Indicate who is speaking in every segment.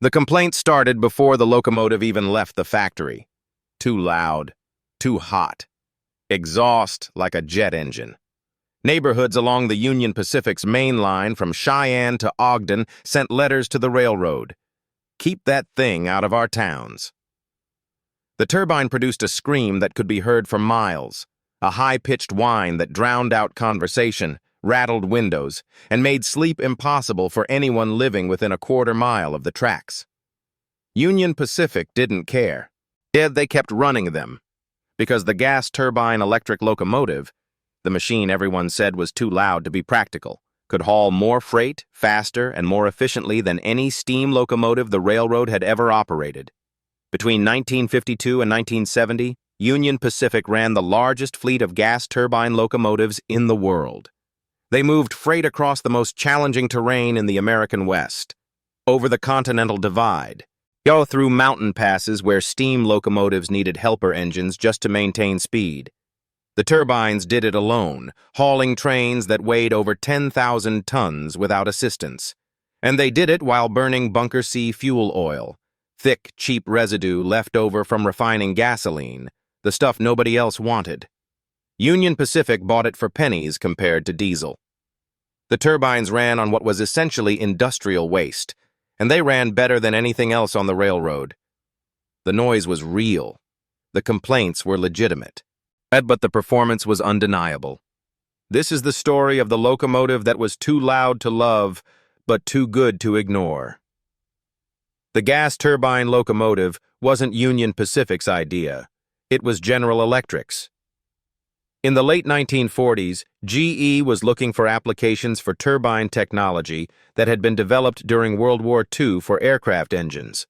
Speaker 1: The complaint started before the locomotive even left the factory. Too loud, too hot, exhaust like a jet engine. Neighborhoods along the Union Pacific's main line from Cheyenne to Ogden sent letters to the railroad. Keep that thing out of our towns. The turbine produced a scream that could be heard for miles, a high-pitched whine that drowned out conversation, rattled windows, and made sleep impossible for anyone living within a quarter-mile of the tracks. Union Pacific didn't care. Instead, they kept running them, because the gas turbine-electric locomotive, the machine everyone said was too loud to be practical, could haul more freight, faster, and more efficiently than any steam locomotive the railroad had ever operated. Between 1952 and 1970, Union Pacific ran the largest fleet of gas turbine locomotives in the world. They moved freight across the most challenging terrain in the American West, over the Continental Divide, through mountain passes where steam locomotives needed helper engines just to maintain speed. The turbines did it alone, hauling trains that weighed over 10,000 tons without assistance. And they did it while burning Bunker C fuel oil, thick, cheap residue left over from refining gasoline, the stuff nobody else wanted. Union Pacific bought it for pennies compared to diesel. The turbines ran on what was essentially industrial waste, and they ran better than anything else on the railroad. The noise was real. The complaints were legitimate. But the performance was undeniable. This is the story of the locomotive that was too loud to love, but too good to ignore. The gas turbine locomotive wasn't Union Pacific's idea. It was General Electric's. In the late 1940s, GE was looking for applications for turbine technology that had been developed during World War II for aircraft engines.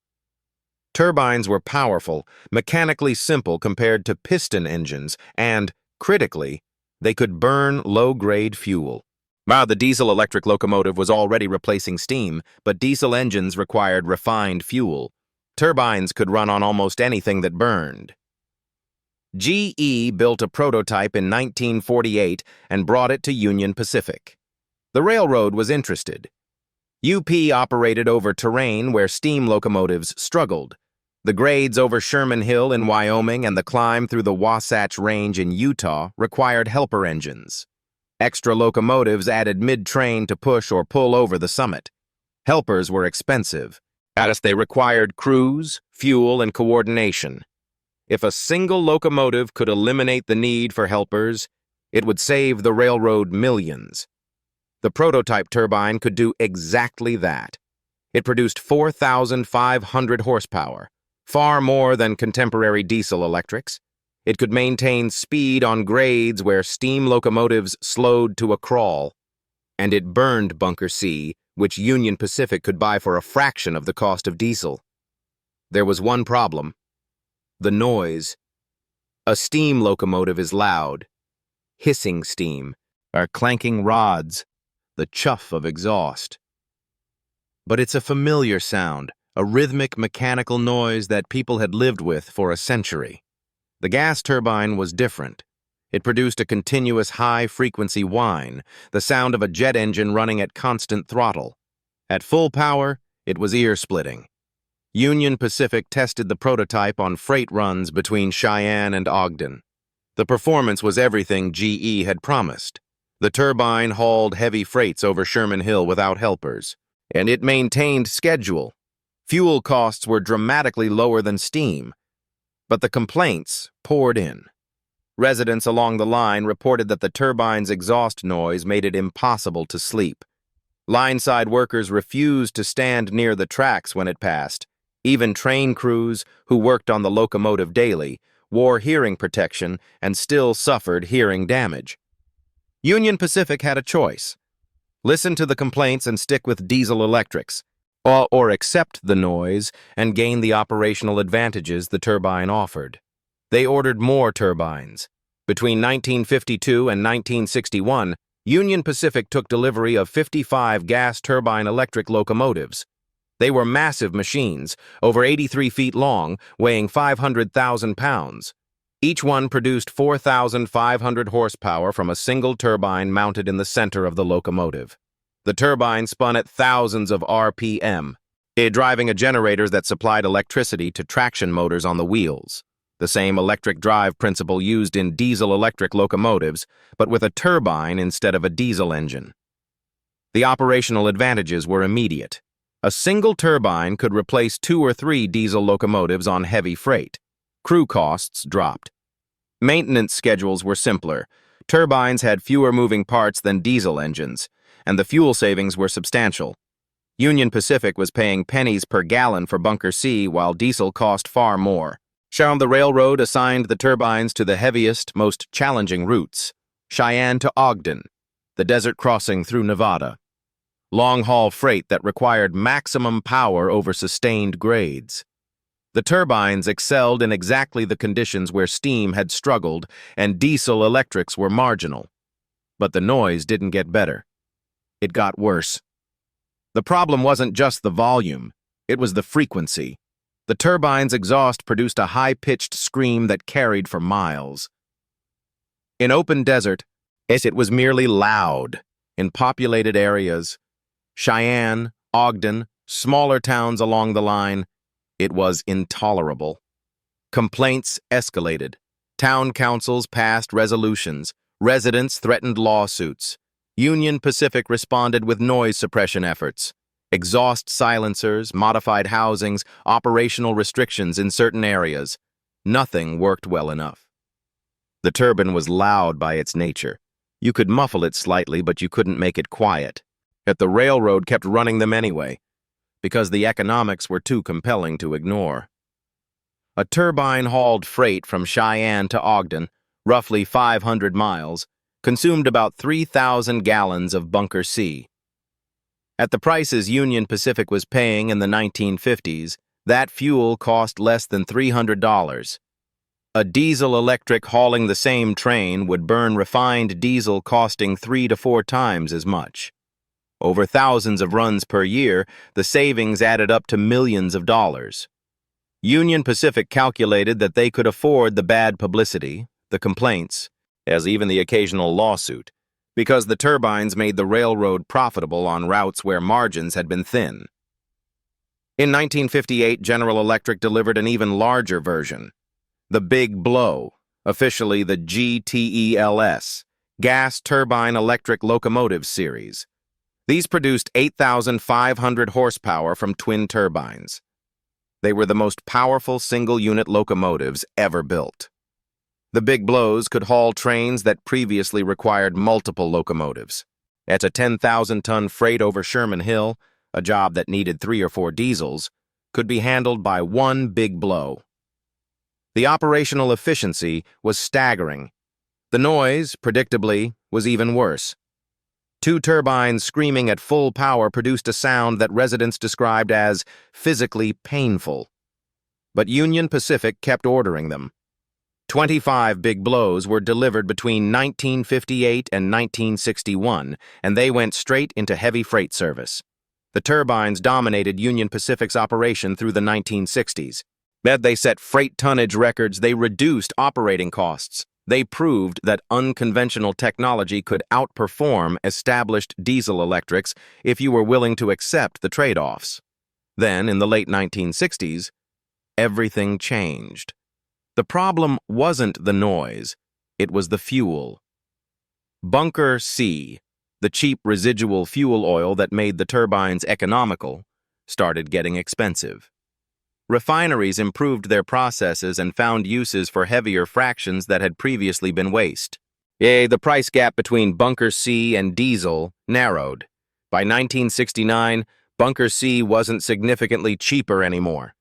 Speaker 1: Turbines were powerful, mechanically simple compared to piston engines, and, critically, they could burn low-grade fuel. The diesel-electric locomotive was already replacing steam, but diesel engines required refined fuel. Turbines could run on almost anything that burned. GE built a prototype in 1948 and brought it to Union Pacific. The railroad was interested. UP operated over terrain where steam locomotives struggled. The grades over Sherman Hill in Wyoming and the climb through the Wasatch Range in Utah required helper engines. Extra locomotives added mid-train to push or pull over the summit. Helpers were expensive, as they required crews, fuel, and coordination. If a single locomotive could eliminate the need for helpers, it would save the railroad millions. The prototype turbine could do exactly that. It produced 4,500 horsepower, far more than contemporary diesel electrics. It could maintain speed on grades where steam locomotives slowed to a crawl. And it burned Bunker C, which Union Pacific could buy for a fraction of the cost of diesel. There was one problem: the noise. A steam locomotive is loud. Hissing steam, or clanking rods, the chuff of exhaust. But it's a familiar sound, a rhythmic mechanical noise that people had lived with for a century. The gas turbine was different. It produced a continuous high-frequency whine, the sound of a jet engine running at constant throttle. At full power, it was ear-splitting. Union Pacific tested the prototype on freight runs between Cheyenne and Ogden. The performance was everything GE had promised. The turbine hauled heavy freights over Sherman Hill without helpers, and it maintained schedule. Fuel costs were dramatically lower than steam, but the complaints poured in. Residents along the line reported that the turbine's exhaust noise made it impossible to sleep. Lineside workers refused to stand near the tracks when it passed. Even train crews, who worked on the locomotive daily, wore hearing protection and still suffered hearing damage. Union Pacific had a choice: listen to the complaints and stick with diesel electrics, or accept the noise and gain the operational advantages the turbine offered. They ordered more turbines. Between 1952 and 1961, Union Pacific took delivery of 55 gas turbine-electric locomotives. They were massive machines, over 83 feet long, weighing 500,000 pounds. Each one produced 4,500 horsepower from a single turbine mounted in the center of the locomotive. The turbine spun at thousands of RPM, driving a generator that supplied electricity to traction motors on the wheels, the same electric drive principle used in diesel-electric locomotives, but with a turbine instead of a diesel engine. The operational advantages were immediate. A single turbine could replace 2 or 3 diesel locomotives on heavy freight. Crew costs dropped. Maintenance schedules were simpler. Turbines had fewer moving parts than diesel engines, and the fuel savings were substantial. Union Pacific was paying pennies per gallon for Bunker C, while diesel cost far more. The railroad assigned the turbines to the heaviest, most challenging routes: Cheyenne to Ogden, the desert crossing through Nevada. Long-haul freight that required maximum power over sustained grades. The turbines excelled in exactly the conditions where steam had struggled and diesel electrics were marginal. But the noise didn't get better. It got worse. The problem wasn't just the volume, it was the frequency. The turbine's exhaust produced a high-pitched scream that carried for miles. In open desert, it was merely loud. In populated areas, Cheyenne, Ogden, smaller towns along the line, it was intolerable. Complaints escalated. Town councils passed resolutions. Residents threatened lawsuits. Union Pacific responded with noise suppression efforts. Exhaust silencers, modified housings, operational restrictions in certain areas. Nothing worked well enough. The turbine was loud by its nature. You could muffle it slightly, but you couldn't make it quiet. Yet the railroad kept running them anyway, because the economics were too compelling to ignore. A turbine hauled freight from Cheyenne to Ogden, roughly 500 miles, consumed about 3,000 gallons of Bunker C. At the prices Union Pacific was paying in the 1950s, that fuel cost less than $300. A diesel-electric hauling the same train would burn refined diesel costing 3 to 4 times as much. Over thousands of runs per year, the savings added up to millions of dollars. Union Pacific calculated that they could afford the bad publicity, the complaints, as even the occasional lawsuit, because the turbines made the railroad profitable on routes where margins had been thin. In 1958, General Electric delivered an even larger version, the Big Blow, officially the GTELS, Gas Turbine Electric Locomotive Series. These produced 8,500 horsepower from twin turbines. They were the most powerful single-unit locomotives ever built. The Big Blows could haul trains that previously required multiple locomotives. At a 10,000-ton freight over Sherman Hill, a job that needed 3 or 4 diesels, could be handled by one Big Blow. The operational efficiency was staggering. The noise, predictably, was even worse. 2 turbines screaming at full power produced a sound that residents described as physically painful. But Union Pacific kept ordering them. 25 Big Blows were delivered between 1958 and 1961, and they went straight into heavy freight service. The turbines dominated Union Pacific's operation through the 1960s. They set freight tonnage records, they reduced operating costs. They proved that unconventional technology could outperform established diesel electrics if you were willing to accept the trade-offs. Then, in the late 1960s, everything changed. The problem wasn't the noise, it was the fuel. Bunker C, the cheap residual fuel oil that made the turbines economical, started getting expensive. Refineries improved their processes and found uses for heavier fractions that had previously been waste. The price gap between Bunker C and diesel narrowed. By 1969, Bunker C wasn't significantly cheaper anymore.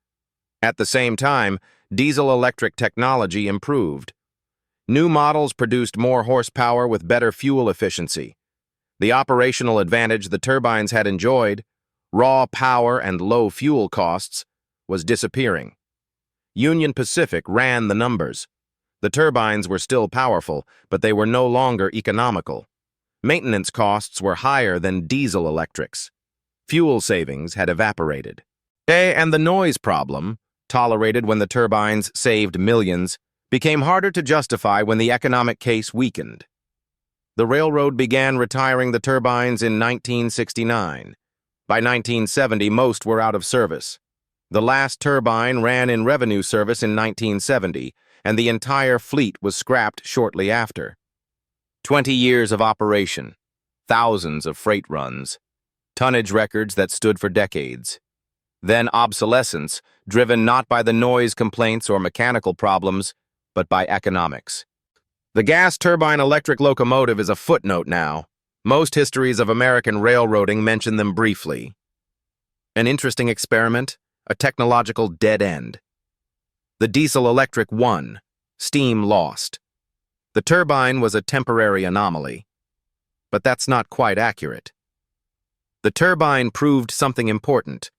Speaker 1: At the same time, diesel-electric technology improved. New models produced more horsepower with better fuel efficiency. The operational advantage the turbines had enjoyed, raw power and low fuel costs, was disappearing. Union Pacific ran the numbers. The turbines were still powerful, but they were no longer economical. Maintenance costs were higher than diesel electrics. Fuel savings had evaporated. And the noise problem, tolerated when the turbines saved millions, became harder to justify when the economic case weakened. The railroad began retiring the turbines in 1969. By 1970, most were out of service. The last turbine ran in revenue service in 1970, and the entire fleet was scrapped shortly after. 20 years of operation, thousands of freight runs, tonnage records that stood for decades. Then obsolescence, driven not by the noise complaints or mechanical problems, but by economics. The gas turbine-electric locomotive is a footnote now. Most histories of American railroading mention them briefly. An interesting experiment, a technological dead end. The diesel-electric won, steam lost. The turbine was a temporary anomaly. But that's not quite accurate. The turbine proved something important.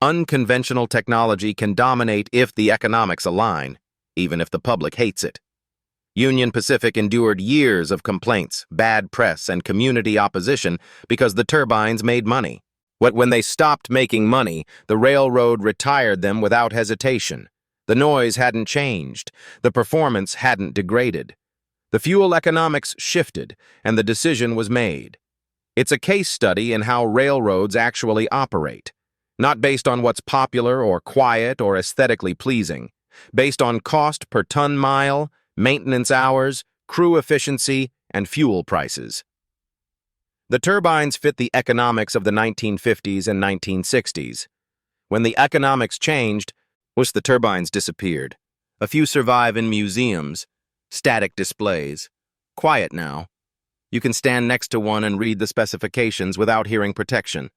Speaker 1: Unconventional technology can dominate if the economics align, even if the public hates it. Union Pacific endured years of complaints, bad press, and community opposition because the turbines made money. When they stopped making money, the railroad retired them without hesitation. The noise hadn't changed. The performance hadn't degraded. The fuel economics shifted, and the decision was made. It's a case study in how railroads actually operate, not based on what's popular or quiet or aesthetically pleasing, based on cost per ton mile, maintenance hours, crew efficiency, and fuel prices. The turbines fit the economics of the 1950s and 1960s. When the economics changed, the turbines disappeared. A few survive in museums, static displays. Quiet now. You can stand next to one and read the specifications without hearing protection.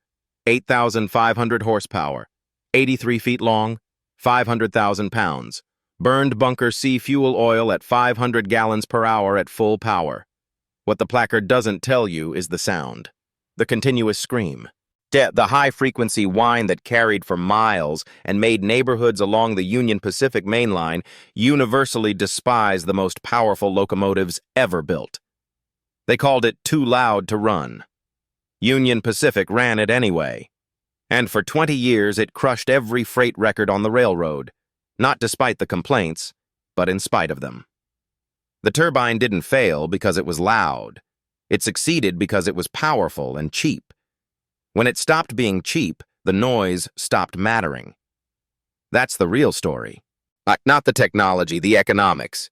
Speaker 1: 8,500 horsepower, 83 feet long, 500,000 pounds. Burned bunker C fuel oil at 500 gallons per hour at full power. What the placard doesn't tell you is the sound. The continuous scream. The high-frequency whine that carried for miles and made neighborhoods along the Union Pacific mainline universally despise the most powerful locomotives ever built. They called it too loud to run. Union Pacific ran it anyway. And for 20 years it crushed every freight record on the railroad. Not despite the complaints, but in spite of them. The turbine didn't fail because it was loud. It succeeded because it was powerful and cheap. When it stopped being cheap, the noise stopped mattering. That's the real story. Not the technology, the economics.